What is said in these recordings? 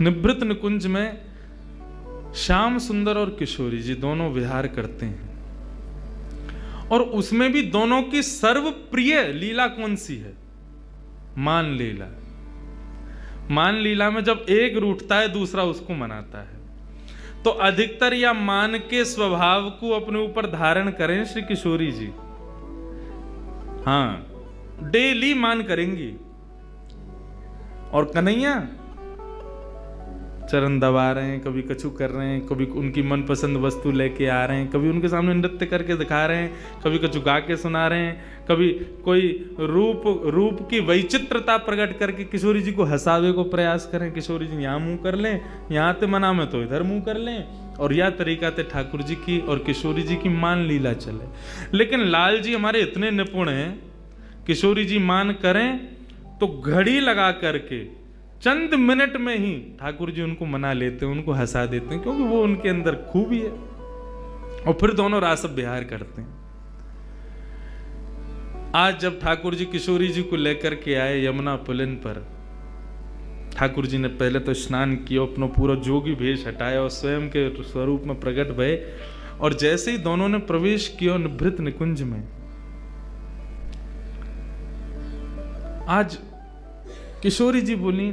निभृत निकुंज में श्याम सुंदर और किशोरी जी दोनों विहार करते हैं, और उसमें भी दोनों की सर्वप्रिय लीला कौन सी है? मान लीला। मान लीला में जब एक रूठता है दूसरा उसको मनाता है, तो अधिकतर या मान के स्वभाव को अपने ऊपर धारण करें श्री किशोरी जी। हाँ, डेली मान करेंगी। और कन्हैया चरण दबा रहे हैं, कभी कछु कर रहे हैं, कभी उनकी मनपसंद वस्तु लेके आ रहे हैं, कभी उनके सामने नृत्य करके दिखा रहे हैं, कभी कछु गा के सुना रहे हैं, कभी कोई रूप की वैचित्रता प्रकट करके किशोरी जी को हंसावे को प्रयास करें। किशोरी जी यहाँ मुंह कर लें, यहाँ ते मना में तो इधर मुंह कर लें, और यह तरीका थे ठाकुर जी की और किशोरी जी की मान लीला चले। लेकिन लाल जी हमारे इतने निपुण हैं, किशोरी जी मान करें तो घड़ी लगा करके चंद मिनट में ही ठाकुर जी उनको मना लेते हैं, उनको हंसा देते हैं, क्योंकि वो उनके अंदर खूबी है। और फिर दोनों रासव विहार करते हैं। आज जब ठाकुर जी किशोरी जी को लेकर के आए यमुना पुलिन पर, ठाकुर जी ने पहले तो स्नान किया, अपना पूरा जोगी भेष हटाया और स्वयं के स्वरूप में प्रकट भये। और जैसे ही दोनों ने प्रवेश किया निभृत निकुंज में, आज किशोरी जी बोली,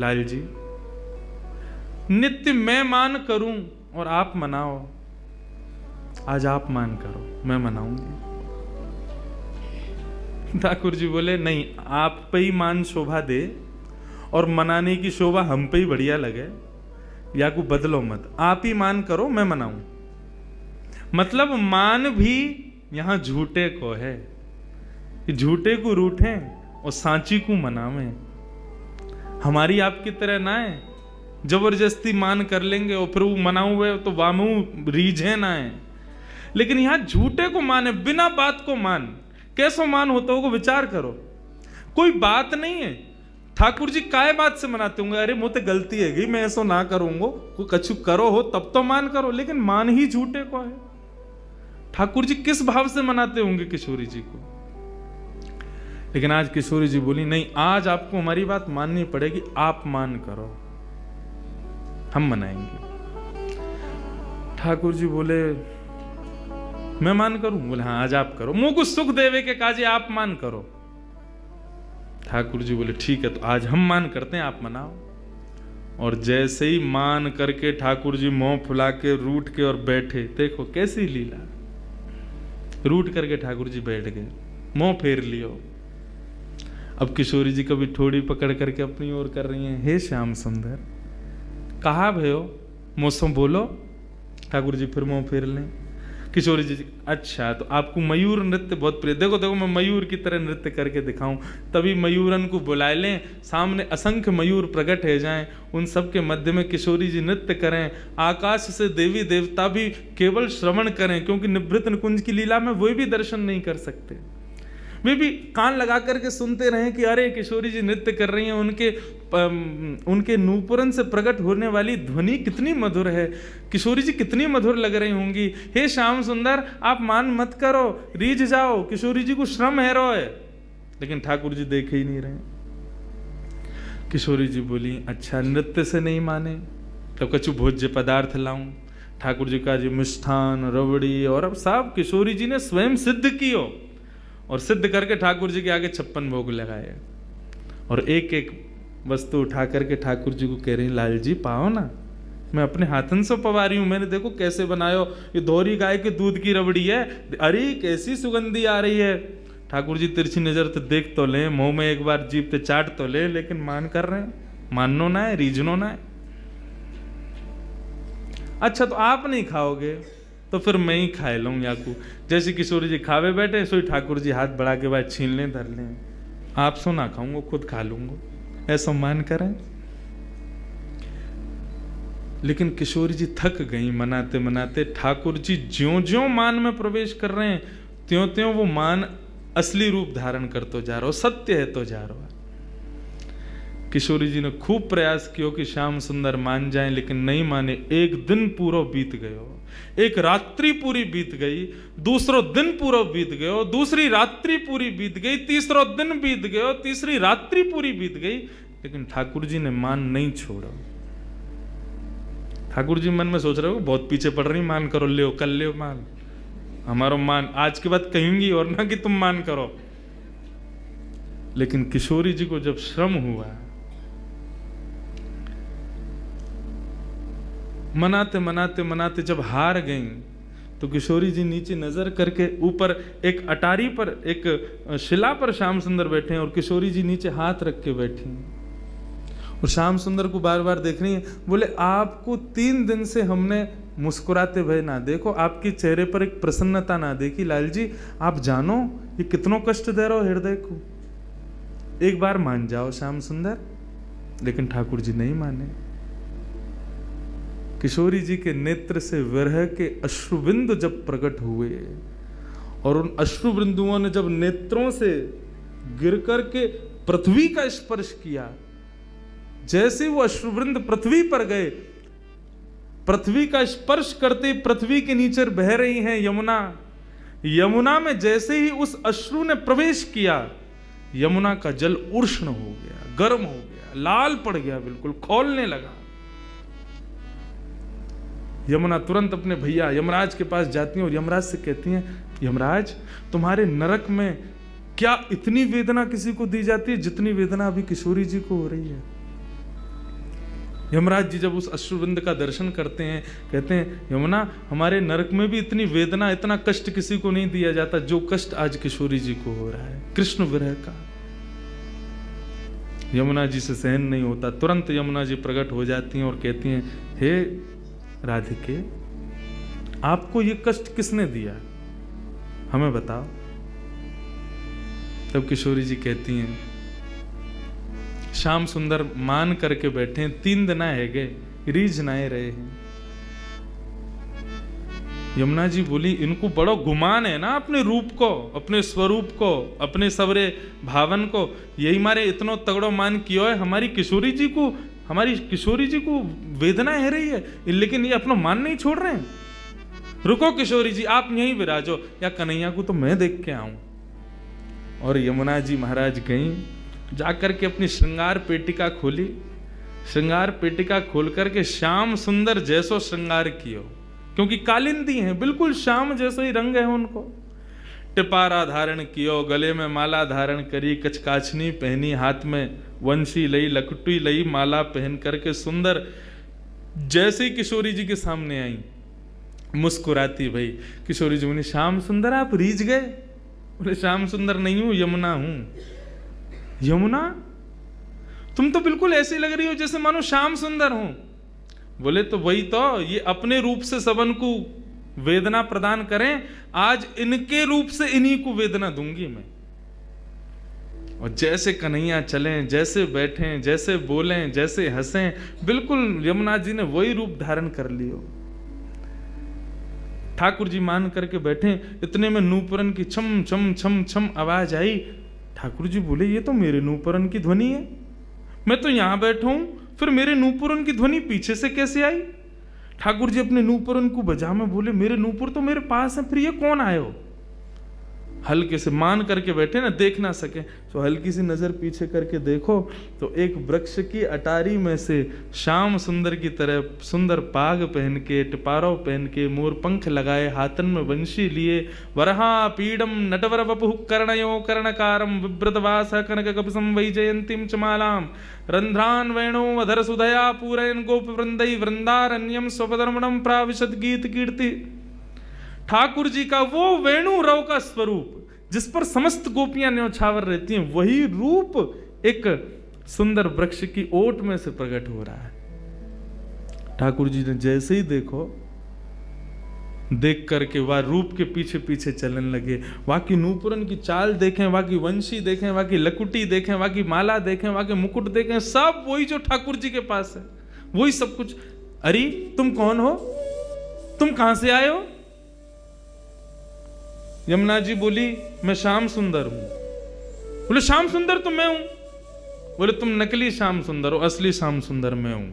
लाल जी नित्य मैं मान करूं और आप मनाओ, आज आप मान करो, मैं मनाऊंगी। ठाकुर जी बोले नहीं, आप पे ही मान शोभा दे और मनाने की शोभा हम पे ही बढ़िया लगे, या को बदलो मत, आप ही मान करो, मैं मनाऊं। मतलब मान भी यहां झूठे को है, झूठे को रूठे और सांची को मनावे। हमारी आपकी तरह ना है जबरदस्ती मान कर लेंगे और फिर वो मनाऊ हुए तो वामू रीझे ना है। लेकिन यहां झूठे को माने, बिना बात को मान। कैसो मान होता होगा विचार करो, कोई बात नहीं है। ठाकुर जी काय बात से मनाते होंगे, अरे मुझे गलती है गई, मैं ऐसा ना करूंगा, कोई कछु करो हो तब तो मान करो, लेकिन मान ही झूठे को है। ठाकुर जी किस भाव से मनाते होंगे किशोरी जी को। लेकिन आज किशोरी जी बोली नहीं, आज आपको हमारी बात माननी पड़ेगी, आप मान करो, हम मनाएंगे। ठाकुर जी बोले मैं मान करूं? बोले हाँ आज आप करो, मुंह को सुख देवे के काजे आप मान करो। ठाकुर जी बोले ठीक है, तो आज हम मान करते हैं, आप मनाओ। और जैसे ही मान करके ठाकुर जी मुंह फुला के रूठ के और बैठे, देखो कैसी लीला, रूठ करके ठाकुर जी बैठ गए, मुंह फेर लियो। अब किशोरी जी कभी ठोड़ी पकड़ करके अपनी ओर कर रही हैं, हे श्याम सुंदर कहा भयो, मुझसे बोलो। ठाकुर जी फिर मुंह फेर लें। किशोरी जी अच्छा, तो आपको मयूर नृत्य बहुत प्रिय, देखो देखो मैं मयूर की तरह नृत्य करके दिखाऊं, तभी मयूरन को बुला लें, सामने असंख्य मयूर प्रकट हो जाएं, उन सब के मध्य में किशोरी जी नृत्य करें, आकाश से देवी देवता भी केवल श्रवण करें, क्योंकि निभृत निकुंज की लीला में वे भी दर्शन नहीं कर सकते, वे भी कान लगा करके सुनते रहें कि अरे किशोरी जी नृत्य कर रही हैं, उनके नूपुरन से प्रकट होने वाली ध्वनि कितनी मधुर है, किशोरी जी कितनी मधुर लग रही होंगी। हे श्याम सुंदर आप मान मत करो, रीझ जाओ, किशोरी जी को श्रम है रो है। लेकिन ठाकुर जी देख ही नहीं रहे। किशोरी जी बोली अच्छा नृत्य से नहीं माने तो कछु भोज्य पदार्थ लाऊं। ठाकुर जी का जी मिष्ठान रबड़ी और अब सब किशोरी जी ने स्वयं सिद्ध कियो, और सिद्ध करके ठाकुर जी के आगे 56 भोग लगाए, और एक एक वस्तु उठा करके ठाकुर जी को कह रही लाल जी पाओ ना, मैं अपने हाथन से पवा रही हूँ, मैंने देखो कैसे बनायो, ये दोहरी गाय के दूध की रबड़ी है, अरे कैसी सुगंधी आ रही है। ठाकुर जी तिरछी नजर तो देख तो ले, मुंह में एक बार जीभ ते चाट तो ले, लेकिन मान कर रहे हैं, माननो ना है, रीझनो ना है। अच्छा तो आप नहीं खाओगे तो फिर मैं ही खाए लूँ याकू। जैसे किशोरी जी खावे बैठे, सोई ठाकुर जी हाथ बढ़ा के बाद छीन लें धर लें, आप सो ना खाऊंगा खुद खा लूंगा, ऐसा मान करें। लेकिन किशोरी जी थक गई मनाते मनाते। ठाकुर जी ज्यों ज्यों मान में प्रवेश कर रहे हैं त्यों त्यों वो मान असली रूप धारण करते जा रहा हो, सत्य है तो जा रहा है। किशोरी जी ने खूब प्रयास किया कि श्याम सुंदर मान जाएं, लेकिन नहीं माने। एक दिन पूरा बीत गयो, एक रात्रि पूरी बीत गई, दूसरो दिन पूरा बीत गयो, दूसरी रात्रि पूरी बीत गई, तीसरो दिन बीत गयो, तीसरी रात्रि पूरी बीत गई, लेकिन ठाकुर जी ने मान नहीं छोड़ा। ठाकुर जी मन में सोच रहे हो बहुत पीछे पड़ रही, मान करो, ले कल ले मान, हमारो मान, आज के बाद कहेंगी और ना कि तुम मान करो। लेकिन किशोरी जी को जब श्रम हुआ, मनाते मनाते मनाते जब हार गईं, तो किशोरी जी नीचे नजर करके ऊपर एक अटारी पर, एक शिला पर श्याम सुंदर बैठे हैं और किशोरी जी नीचे हाथ रख के बैठी हैं और श्याम सुंदर को बार बार देख रही हैं। बोले आपको 3 दिन से हमने मुस्कुराते हुए ना देखो, आपके चेहरे पर एक प्रसन्नता ना देखी। लाल जी आप जानो ये कितनों कष्ट दे रहा हो हृदय को, एक बार मान जाओ श्याम सुंदर। लेकिन ठाकुर जी नहीं माने। किशोरी जी के नेत्र से विरह के अश्रुबिंदु जब प्रकट हुए और उन अश्रुबिंदुओं ने जब नेत्रों से गिर कर के पृथ्वी का स्पर्श किया, जैसे वो अश्रुबिंद पृथ्वी पर गए, पृथ्वी का स्पर्श करते पृथ्वी के नीचे बह रही हैं यमुना, यमुना में जैसे ही उस अश्रु ने प्रवेश किया, यमुना का जल उष्ण हो गया, गर्म हो गया, लाल पड़ गया, बिल्कुल खौलने लगा। यमुना तुरंत अपने भैया यमराज के पास जाती हैं और यमराज से कहती हैं, यमराज तुम्हारे नरक में क्या इतनी वेदना किसी को दी जाती है जितनी वेदना अभी किशोरी जी को हो रही है। यमराज जी जब उस अश्रुबिंद का दर्शन करते हैं, कहते हैं यमुना हमारे नरक में भी इतनी वेदना, इतना कष्ट किसी को नहीं दिया जाता जो कष्ट आज किशोरी जी को हो रहा है, कृष्ण विरह का। यमुना जी से सहन नहीं होता, तुरंत यमुना जी प्रकट हो जाती हैं और कहती हैं, हे राधिके आपको ये कष्ट किसने दिया, हमें बताओ। तब किशोरी जी कहती हैं, श्याम सुंदर मान करके बैठे हैं, 3 दिन है गए, रीझ नाए रहे हैं। यमुना जी बोली, इनको बड़ो गुमान है ना अपने रूप को, अपने स्वरूप को, अपने सवरे भावन को, यही मारे इतनो तगड़ो मान किया है। हमारी किशोरी जी को वेदना है रही है, लेकिन ये अपना मान नहीं छोड़ रहे हैं। रुको किशोरी जी आप यहीं विराजो, या कन्हैया को तो मैं देख के आऊं। और यमुना जी महाराज गई, जाकर के अपनी श्रृंगार पेटिका खोली, श्रृंगार पेटिका खोल करके श्याम सुंदर जैसो श्रृंगार कियो, क्योंकि कालिंदी हैं, बिल्कुल श्याम जैसो ही रंग है उनको। टिपारा धारण कियो, गले में माला धारण करी, कचकाचनी पहनी, हाथ में वंशी लई, लकुटी लई, माला पहन करके सुंदर जैसे ही किशोरी जी के सामने आई, मुस्कुराती भाई। किशोरी जी बोली, श्याम सुंदर आप रीझ गए? बोले श्याम सुंदर नहीं हूं, यमुना हूं। यमुना तुम तो बिल्कुल ऐसी लग रही हो जैसे मानो श्याम सुंदर हो। बोले तो वही तो, ये अपने रूप से सबन को वेदना प्रदान करें, आज इनके रूप से इन्हीं को वेदना दूंगी मैं। और जैसे कन्हैया चलें, जैसे बैठें, जैसे बोलें, जैसे हंसें, बिल्कुल यमुना जी ने वही रूप धारण कर लियो। ठाकुर जी मान करके बैठे, इतने में नूपुरन की छम छम छम छम आवाज आई। ठाकुर जी बोले, ये तो मेरे नूपुरन की ध्वनि है, मैं तो यहां बैठा हूं, फिर मेरे नूपुरन की ध्वनि पीछे से कैसे आई? ठाकुर जी अपने नूपुरन को बजा में बोले, मेरे नूपुर तो मेरे पास है, फिर ये कौन आए हो? हल्के से मान करके बैठे ना, देख ना सके, तो हल्की सी नजर पीछे करके देखो तो एक वृक्ष की अटारी में से श्याम सुंदर की तरह सुंदर पाग पहन के, टिपारो पहन के, मोर पंख लगाए, हाथन में वंशी लिए, वरहा पीडम नटवर वपु कर्णयो कर्णकारम विव्रतवास कनक कपिसं वैजयंतीम चमालाम रंध्रान वेणो अधर सुधया पूरयन गोप वृंदई वृंदारण्यम स्वपधर्मणम प्राविशद गीत कीर्ति। ठाकुर जी का वो वेणु रव का स्वरूप जिस पर समस्त गोपियां न्यौछावर रहती हैं, वही रूप एक सुंदर वृक्ष की ओट में से प्रकट हो रहा है। ठाकुर जी ने जैसे ही देखो, देख करके वह रूप के पीछे पीछे चलने लगे। वहां की नूपुरन की चाल देखें, वहां की वंशी देखें, वहां की लकुटी देखें, वहां की माला देखें, वहां के मुकुट देखें, सब वही जो ठाकुर जी के पास है, वही सब कुछ। अरे तुम कौन हो, तुम कहां से आए हो? यमुना जी बोली, मैं श्याम सुंदर हूं। बोले श्याम सुंदर तो मैं हूं। बोले तुम नकली श्याम सुंदर हो, असली श्याम सुंदर मैं हूं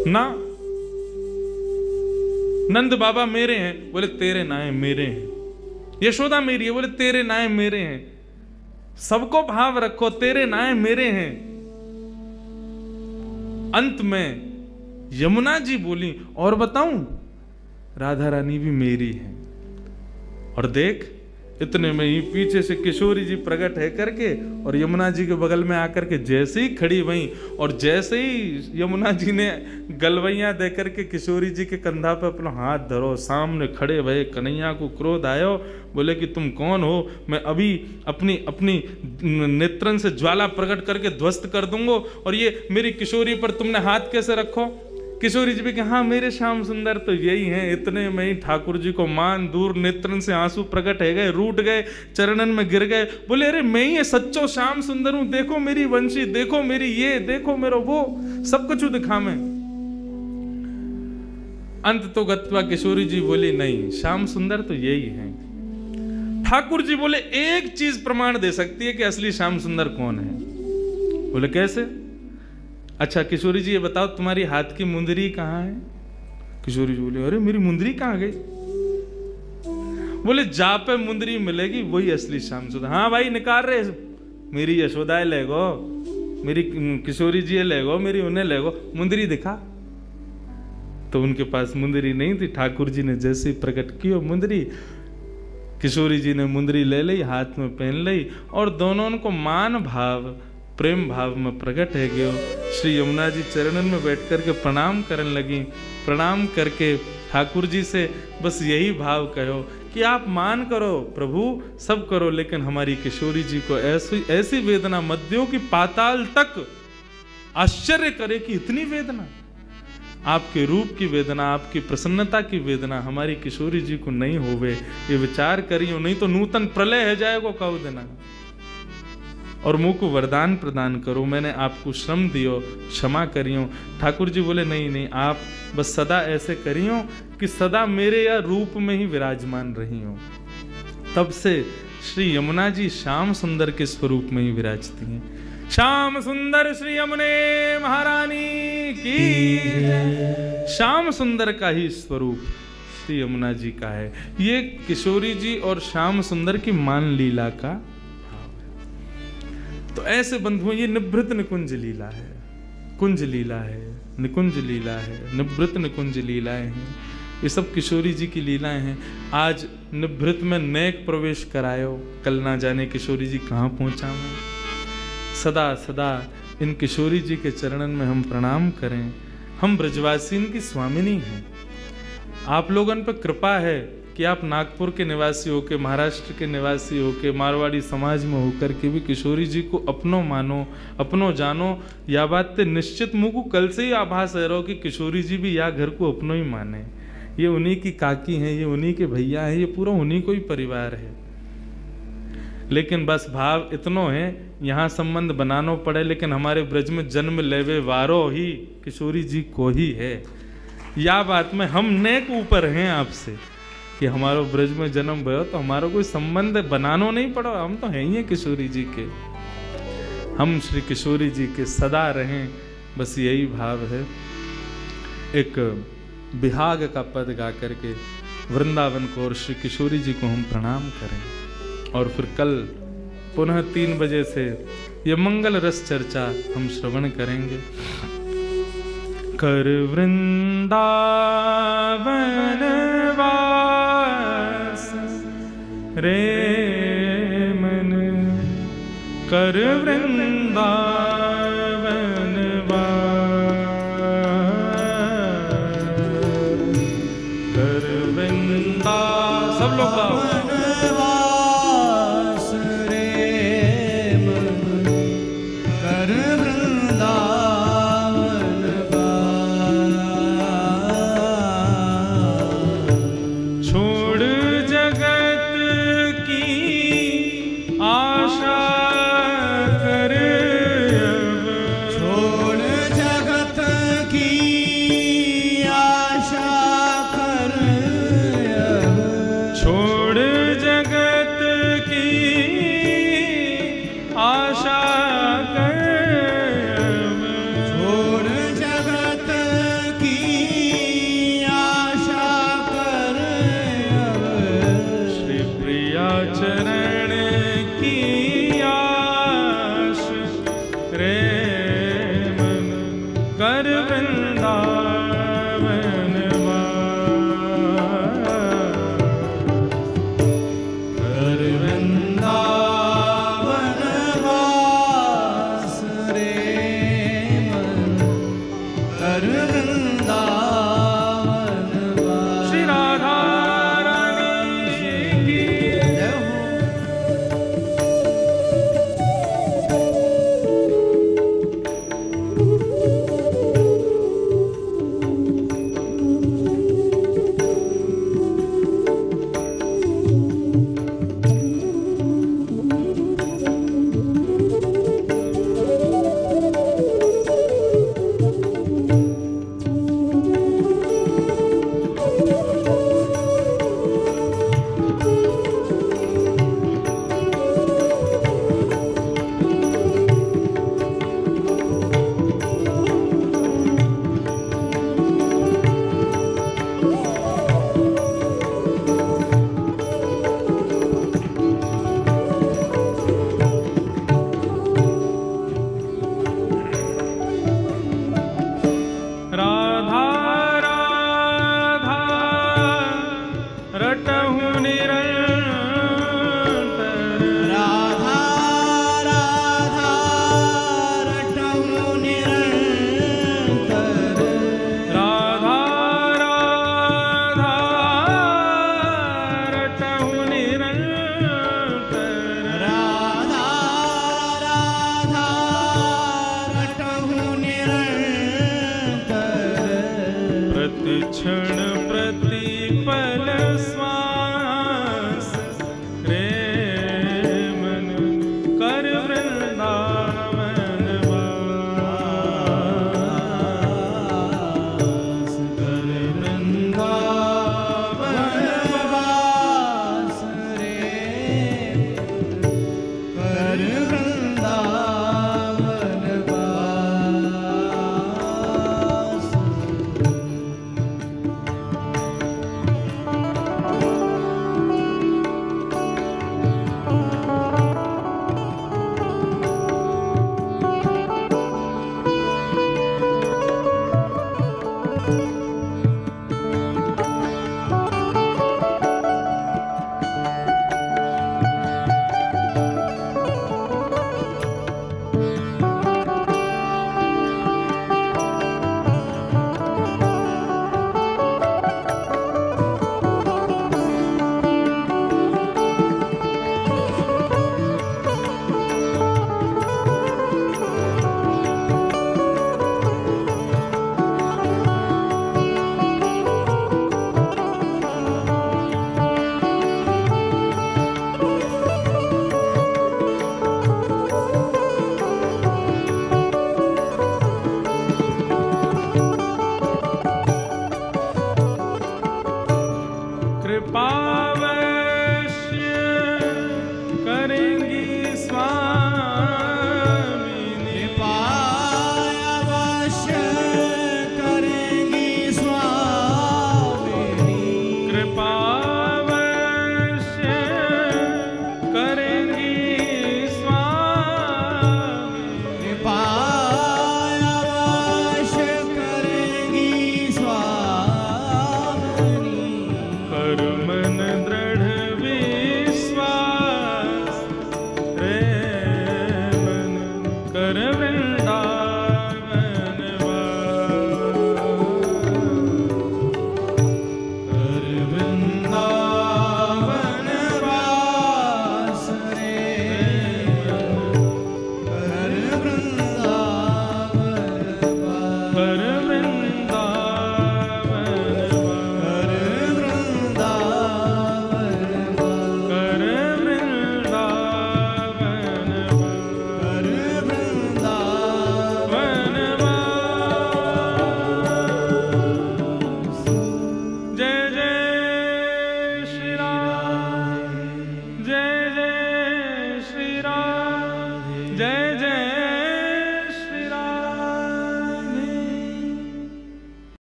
ना। नंद बाबा मेरे हैं। बोले तेरे नाए मेरे हैं। यशोदा मेरी है। बोले तेरे नाए मेरे हैं। सबको भाव रखो, तेरे नाए मेरे हैं। अंत में यमुना जी बोली, और बताऊं, राधा रानी भी मेरी है। और देख, इतने में ही पीछे से किशोरी जी प्रकट है करके और यमुना जी के बगल में आकर के जैसे ही खड़ी वहीं, और जैसे ही यमुना जी ने गलवैयां दे करके किशोरी जी के कंधा पे अपना हाथ धरो, सामने खड़े भये कन्हैया को क्रोध आयो, बोले कि तुम कौन हो, मैं अभी अपनी अपनी नेत्रन से ज्वाला प्रकट करके ध्वस्त कर दूंगा, और ये मेरी किशोरी पर तुमने हाथ कैसे रखो। किशोरी जी भी कहा, हाँ मेरे श्याम सुंदर तो यही हैं। इतने में ही ठाकुर जी को मान दूर नेत्रन से आंसू प्रकट है गए, रूठ गए, चरणन में गिर गए, बोले अरे मैं ही सच्चो श्याम सुंदर हूं, देखो मेरी वंशी, देखो मेरी ये, देखो मेरा वो, सब कुछ दिखा मैं। अंत तो गत्वा किशोरी जी बोली, नहीं श्याम सुंदर तो यही है। ठाकुर जी बोले, एक चीज प्रमाण दे सकती है कि असली श्याम सुंदर कौन है। बोले कैसे। अच्छा किशोरी जी ये बताओ, तुम्हारी हाथ की मुंदरी कहाँ है। किशोरी जी बोले, अरे मेरी मुंदरी कहाँ गई। बोले, जा पे मुंदरी मिलेगी वही असली श्याम सुंदर। हाँ भाई निकाल रहे, मेरी यशोदाएं ले गो, मेरी किशोरी जी ले गो, मेरी उन्हें ले गो, मुंदरी दिखा। तो उनके पास मुंदरी नहीं थी। ठाकुर जी ने जैसे ही प्रकट की वो मुंदरी, किशोरी जी ने मुंदरी ले ली, हाथ में पहन ली, और दोनों उनको मान भाव प्रेम भाव में प्रकट है गयो। श्री यमुना जी चरणन में बैठ करके प्रणाम करने लगी। प्रणाम करके ठाकुर जी से बस यही भाव कहो कि आप मान करो प्रभु, सब करो, लेकिन हमारी किशोरी जी को ऐसी ऐसी वेदना मत दो कि पाताल तक आश्चर्य करे कि इतनी वेदना। आपके रूप की वेदना, आपकी प्रसन्नता की वेदना हमारी किशोरी जी को नहीं होवे, ये विचार करियो, नहीं तो नूतन प्रलय है जाएगो कहो देना। और मुँह को वरदान प्रदान करो, मैंने आपको श्रम दियो, क्षमा करियो। ठाकुर जी बोले, नहीं नहीं, आप बस सदा ऐसे करियो कि सदा मेरे या रूप में ही विराजमान रही हो। तब से श्री यमुना जी श्याम सुंदर के स्वरूप में ही विराजती हैं। श्याम सुंदर श्री यमुने महारानी की। श्याम सुंदर का ही स्वरूप श्री यमुना जी का है। ये किशोरी जी और श्याम सुंदर की मान लीला का भाव है। तो ऐसे बंधुओं, ये निभृत निकुंज लीला है, कुंज लीला है, निकुंज लीला है, निभृत निकुंज लीलाएं हैं। ये सब किशोरी जी की लीलाएं हैं। आज निभृत में नेक प्रवेश करायो, कल ना जाने किशोरी जी कहाँ पहुंचा मैं। सदा सदा इन किशोरी जी के चरणन में हम प्रणाम करें। हम ब्रजवासीन की स्वामिनी हैं। आप लोगों पर कृपा है कि आप नागपुर के निवासी होके, महाराष्ट्र के निवासी होके, मारवाड़ी समाज में होकर के भी किशोरी जी को अपनो मानो, अपनो जानो। या बात ते निश्चित मुझको कल से ही आभास है रहो कि किशोरी जी भी या घर को अपनो ही माने। ये उन्हीं की काकी हैं, ये उन्हीं के भैया हैं, ये पूरा उन्हीं को ही परिवार है। लेकिन बस भाव इतनो है, यहाँ संबंध बनानो पड़े, लेकिन हमारे ब्रज में जन्म लेवे वारो ही किशोरी जी को ही है। या बात में हम नेक ऊपर हैं आपसे कि हमारा ब्रज में जन्म भयो तो हमारा कोई संबंध बनानो नहीं पड़ो, हम तो हैं ही किशोरी जी के। हम श्री किशोरी जी के सदा रहें, बस यही भाव है। एक बिहाग का पद गा करके वृंदावन को और श्री किशोरी जी को हम प्रणाम करें, और फिर कल पुनः 3 बजे से ये मंगल रस चर्चा हम श्रवण करेंगे। कर वृंदावन वास रे मन, कर वृंदावन